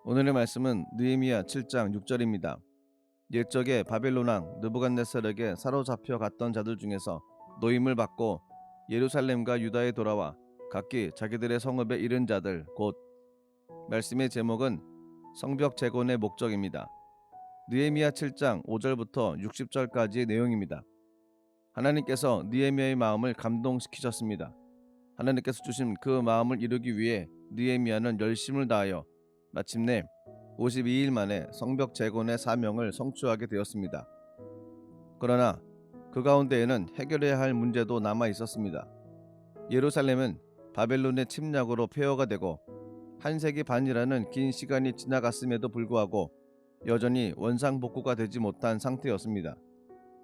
오늘의 말씀은 느헤미야 7장 6절입니다. 옛적에 바벨론 왕 느부갓네살에게 사로잡혀 갔던 자들 중에서 노임을 받고 예루살렘과 유다에 돌아와 각기 자기들의 성읍에 이른 자들 곧. 말씀의 제목은 성벽 재건의 목적입니다. 느헤미야 7장 5절부터 60절까지의 내용입니다. 하나님께서 느헤미야의 마음을 감동시키셨습니다. 하나님께서 주신 그 마음을 이루기 위해 느헤미야는 열심을 다하여 마침내 52일 만에 성벽 재건의 사명을 성취하게 되었습니다. 그러나 그 가운데에는 해결해야 할 문제도 남아 있었습니다. 예루살렘은 바벨론의 침략으로 폐허가 되고 한 세기 반이라는 긴 시간이 지나갔음에도 불구하고 여전히 원상복구가 되지 못한 상태였습니다.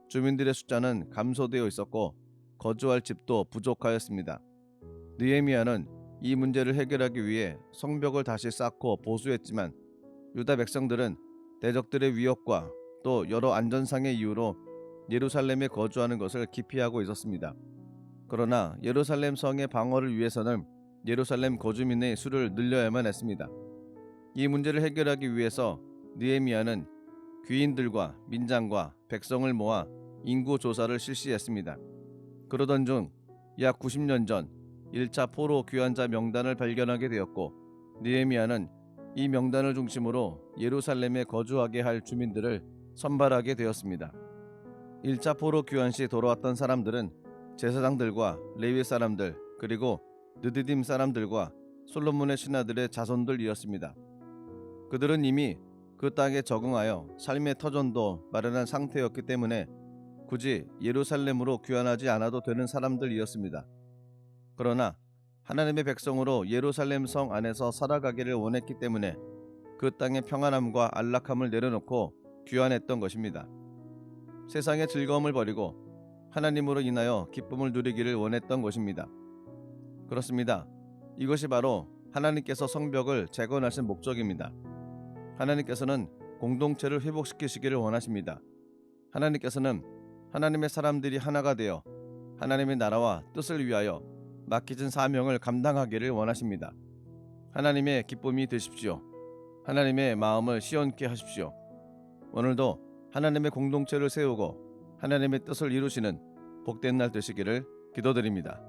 주민들의 숫자는 감소되어 있었고 거주할 집도 부족하였습니다. 느헤미야는 이 문제를 해결하기 위해 성벽을 다시 쌓고 보수했지만 유다 백성들은 대적들의 위협과 또 여러 안전상의 이유로 예루살렘에 거주하는 것을 기피하고 있었습니다. 그러나 예루살렘 성의 방어를 위해서는 예루살렘 거주민의 수를 늘려야만 했습니다. 이 문제를 해결하기 위해서 느헤미야는 귀인들과 민장과 백성을 모아 인구 조사를 실시했습니다. 그러던 중 약 90년 전 1차 포로 귀환자 명단을 발견하게 되었고, 느헤미야는 이 명단을 중심으로 예루살렘에 거주하게 할 주민들을 선발하게 되었습니다. 1차 포로 귀환 시 돌아왔던 사람들은 제사장들과 레위 사람들, 그리고 느디딤 사람들과 솔로몬의 신하들의 자손들이었습니다. 그들은 이미 그 땅에 적응하여 삶의 터전도 마련한 상태였기 때문에 굳이 예루살렘으로 귀환하지 않아도 되는 사람들이었습니다. 그러나 하나님의 백성으로 예루살렘 성 안에서 살아가기를 원했기 때문에 그 땅의 평안함과 안락함을 내려놓고 귀환했던 것입니다. 세상의 즐거움을 버리고 하나님으로 인하여 기쁨을 누리기를 원했던 것입니다. 그렇습니다. 이것이 바로 하나님께서 성벽을 재건하신 목적입니다. 하나님께서는 공동체를 회복시키시기를 원하십니다. 하나님께서는 하나님의 사람들이 하나가 되어 하나님의 나라와 뜻을 위하여 맡기진 사명을 감당하기를 원하십니다. 하나님의 기쁨이 되십시오. 하나님의 마음을 시원케 하십시오. 오늘도 하나님의 공동체를 세우고 하나님의 뜻을 이루시는 복된 날 되시기를 기도드립니다.